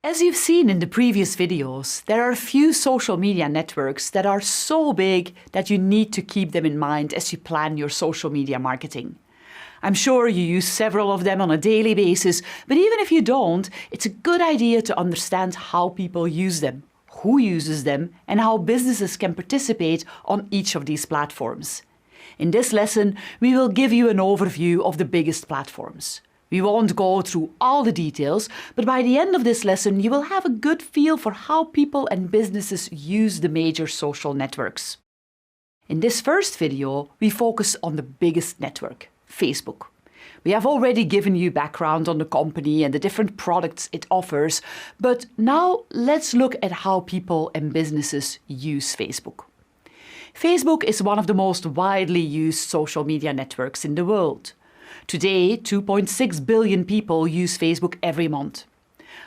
As you've seen in the previous videos, there are a few social media networks that are so big that you need to keep them in mind as you plan your social media marketing. I'm sure you use several of them on a daily basis, but even if you don't, it's a good idea to understand how people use them, who uses them, and how businesses can participate on each of these platforms. In this lesson, we will give you an overview of the biggest platforms. We won't go through all the details, but by the end of this lesson, you will have a good feel for how people and businesses use the major social networks. In this first video, we focus on the biggest network, Facebook. We have already given you background on the company and the different products it offers, but now let's look at how people and businesses use Facebook. Facebook is one of the most widely used social media networks in the world. Today, 2.6 billion people use Facebook every month.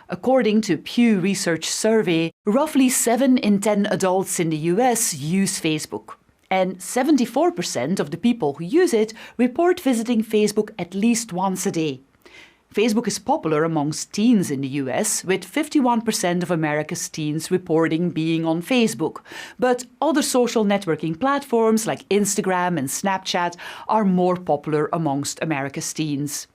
According to a Pew Research survey, roughly 7 in 10 adults in the US use Facebook. And 74% of the people who use it report visiting Facebook at least once a day. Facebook is popular amongst teens in the US, with 51% of America's teens reporting being on Facebook. But other social networking platforms like Instagram and Snapchat are more popular amongst America's teens.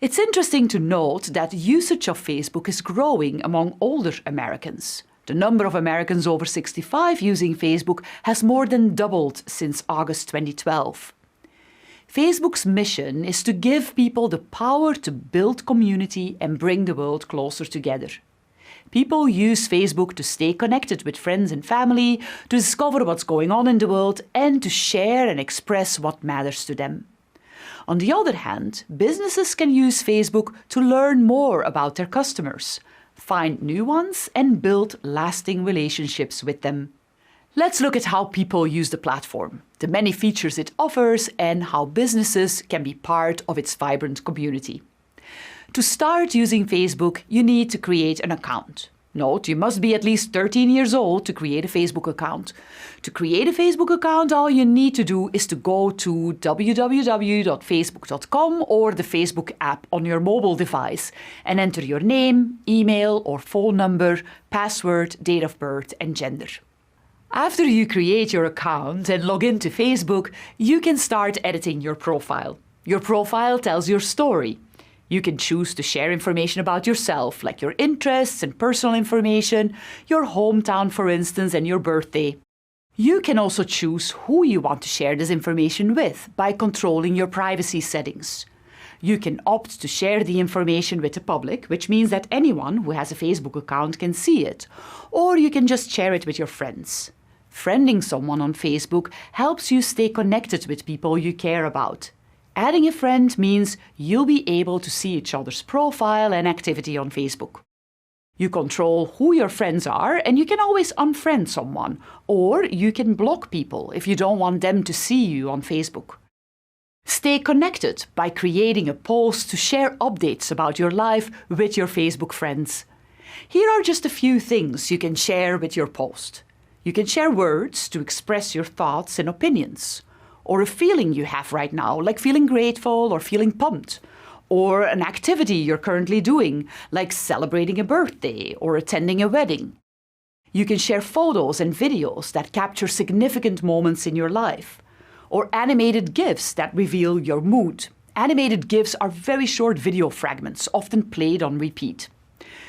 It's interesting to note that usage of Facebook is growing among older Americans. The number of Americans over 65 using Facebook has more than doubled since August 2012. Facebook's mission is to give people the power to build community and bring the world closer together. People use Facebook to stay connected with friends and family, to discover what's going on in the world, and to share and express what matters to them. On the other hand, businesses can use Facebook to learn more about their customers, find new ones, and build lasting relationships with them. Let's look at how people use the platform, the many features it offers, and how businesses can be part of its vibrant community. To start using Facebook, you need to create an account. Note, you must be at least 13 years old to create a Facebook account. To create a Facebook account, all you need to do is to go to www.facebook.com or the Facebook app on your mobile device and enter your name, email or phone number, password, date of birth, and gender. After you create your account and log into Facebook, you can start editing your profile. Your profile tells your story. You can choose to share information about yourself, like your interests and personal information, your hometown, for instance, and your birthday. You can also choose who you want to share this information with by controlling your privacy settings. You can opt to share the information with the public, which means that anyone who has a Facebook account can see it, or you can just share it with your friends. Friending someone on Facebook helps you stay connected with people you care about. Adding a friend means you'll be able to see each other's profile and activity on Facebook. You control who your friends are, and you can always unfriend someone, or you can block people if you don't want them to see you on Facebook. Stay connected by creating a post to share updates about your life with your Facebook friends. Here are just a few things you can share with your post. You can share words to express your thoughts and opinions, or a feeling you have right now, like feeling grateful or feeling pumped, or an activity you're currently doing, like celebrating a birthday or attending a wedding. You can share photos and videos that capture significant moments in your life, or animated GIFs that reveal your mood. Animated GIFs are very short video fragments, often played on repeat.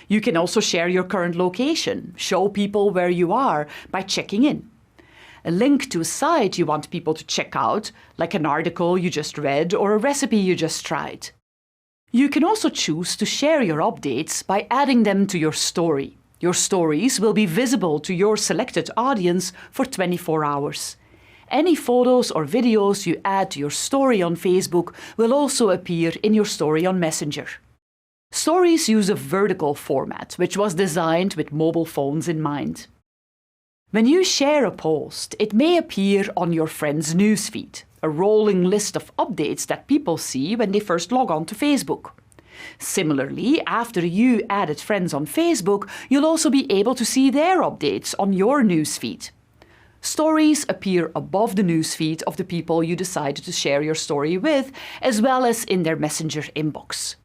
You can also share your current location, show people where you are by checking in. A link to a site you want people to check out, like an article you just read or a recipe you just tried. You can also choose to share your updates by adding them to your story. Your stories will be visible to your selected audience for 24 hours. Any photos or videos you add to your story on Facebook will also appear in your story on Messenger. Stories use a vertical format, which was designed with mobile phones in mind. When you share a post, it may appear on your friend's newsfeed, a rolling list of updates that people see when they first log on to Facebook. Similarly, after you added friends on Facebook, you'll also be able to see their updates on your newsfeed. Stories appear above the newsfeed of the people you decided to share your story with, as well as in their Messenger inbox.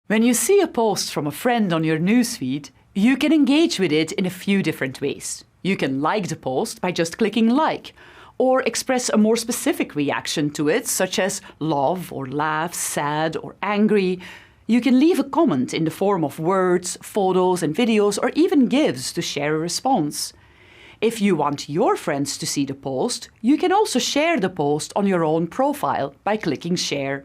When you see a post from a friend on your newsfeed, you can engage with it in a few different ways. You can like the post by just clicking like, or express a more specific reaction to it, such as love or laugh, sad or angry. You can leave a comment in the form of words, photos and videos, or even GIFs to share a response. If you want your friends to see the post, you can also share the post on your own profile by clicking share.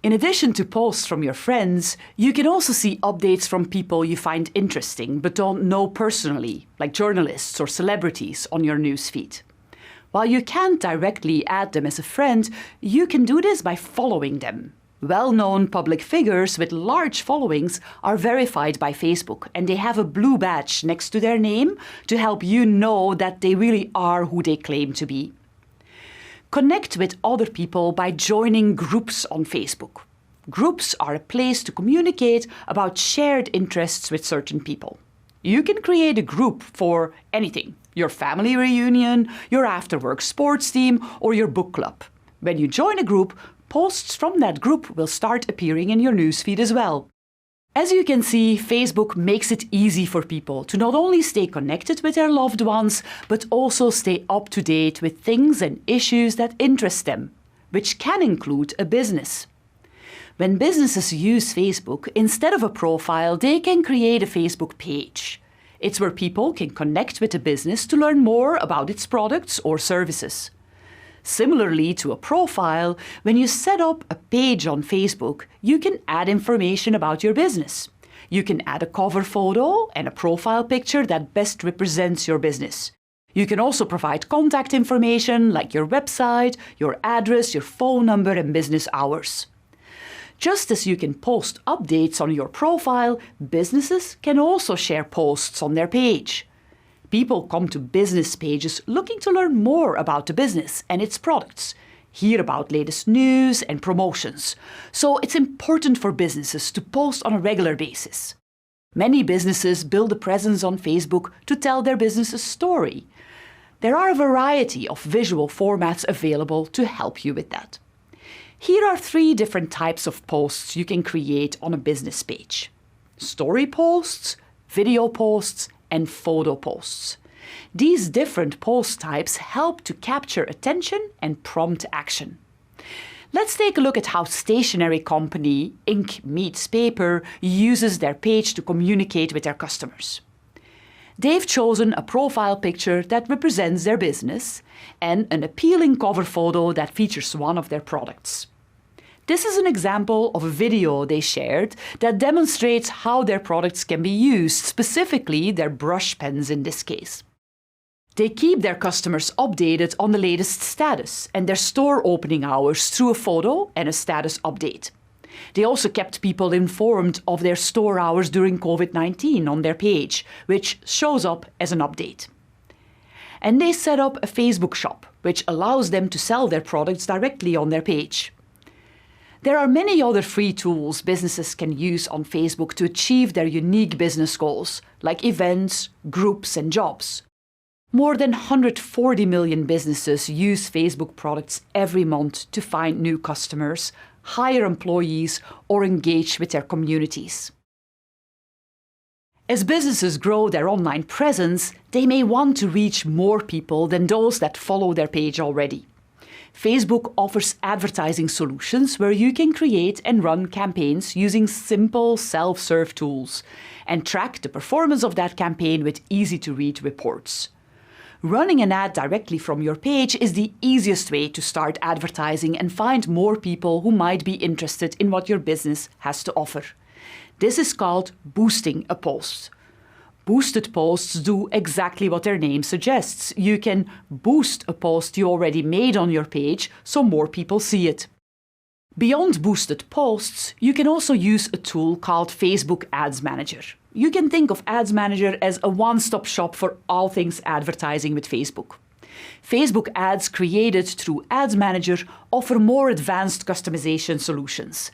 In addition to posts from your friends, you can also see updates from people you find interesting but don't know personally, like journalists or celebrities on your newsfeed. While you can't directly add them as a friend, you can do this by following them. Well-known public figures with large followings are verified by Facebook, and they have a blue badge next to their name to help you know that they really are who they claim to be. Connect with other people by joining groups on Facebook. Groups are a place to communicate about shared interests with certain people. You can create a group for anything: your family reunion, your after-work sports team, or your book club. When you join a group, posts from that group will start appearing in your newsfeed as well. As you can see, Facebook makes it easy for people to not only stay connected with their loved ones, but also stay up to date with things and issues that interest them, which can include a business. When businesses use Facebook, instead of a profile, they can create a Facebook page. It's where people can connect with a business to learn more about its products or services. Similarly to a profile, when you set up a page on Facebook, you can add information about your business. You can add a cover photo and a profile picture that best represents your business. You can also provide contact information like your website, your address, your phone number, and business hours. Just as you can post updates on your profile, businesses can also share posts on their page. People come to business pages looking to learn more about the business and its products, hear about latest news and promotions. So it's important for businesses to post on a regular basis. Many businesses build a presence on Facebook to tell their business's story. There are a variety of visual formats available to help you with that. Here are 3 different types of posts you can create on a business page: story posts, video posts, and photo posts. These different post types help to capture attention and prompt action. Let's take a look at how stationery company Ink Meets Paper uses their page to communicate with their customers. They've chosen a profile picture that represents their business and an appealing cover photo that features one of their products. This is an example of a video they shared that demonstrates how their products can be used, specifically their brush pens in this case. They keep their customers updated on the latest status and their store opening hours through a photo and a status update. They also kept people informed of their store hours during COVID-19 on their page, which shows up as an update. And they set up a Facebook shop, which allows them to sell their products directly on their page. There are many other free tools businesses can use on Facebook to achieve their unique business goals, like events, groups, and jobs. More than 140 million businesses use Facebook products every month to find new customers, hire employees, or engage with their communities. As businesses grow their online presence, they may want to reach more people than those that follow their page already. Facebook offers advertising solutions where you can create and run campaigns using simple self-serve tools and track the performance of that campaign with easy-to-read reports. Running an ad directly from your page is the easiest way to start advertising and find more people who might be interested in what your business has to offer. This is called boosting a post. Boosted posts do exactly what their name suggests. You can boost a post you already made on your page so more people see it. Beyond boosted posts, you can also use a tool called Facebook Ads Manager. You can think of Ads Manager as a one-stop shop for all things advertising with Facebook. Facebook ads created through Ads Manager offer more advanced customization solutions.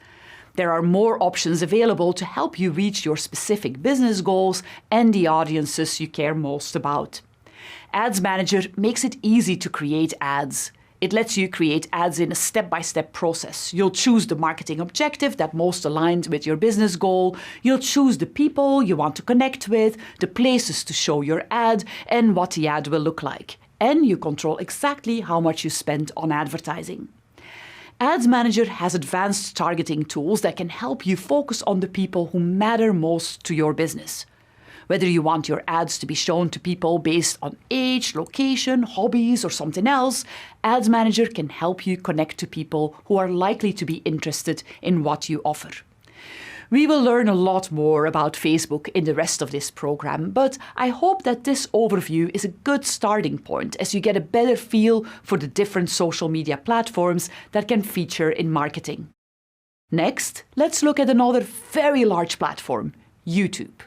There are more options available to help you reach your specific business goals and the audiences you care most about. Ads Manager makes it easy to create ads. It lets you create ads in a step-by-step process. You'll choose the marketing objective that most aligns with your business goal. You'll choose the people you want to connect with, the places to show your ad, and what the ad will look like. And you control exactly how much you spend on advertising. Ads Manager has advanced targeting tools that can help you focus on the people who matter most to your business. Whether you want your ads to be shown to people based on age, location, hobbies, or something else, Ads Manager can help you connect to people who are likely to be interested in what you offer. We will learn a lot more about Facebook in the rest of this program, but I hope that this overview is a good starting point as you get a better feel for the different social media platforms that can feature in marketing. Next, let's look at another very large platform, YouTube.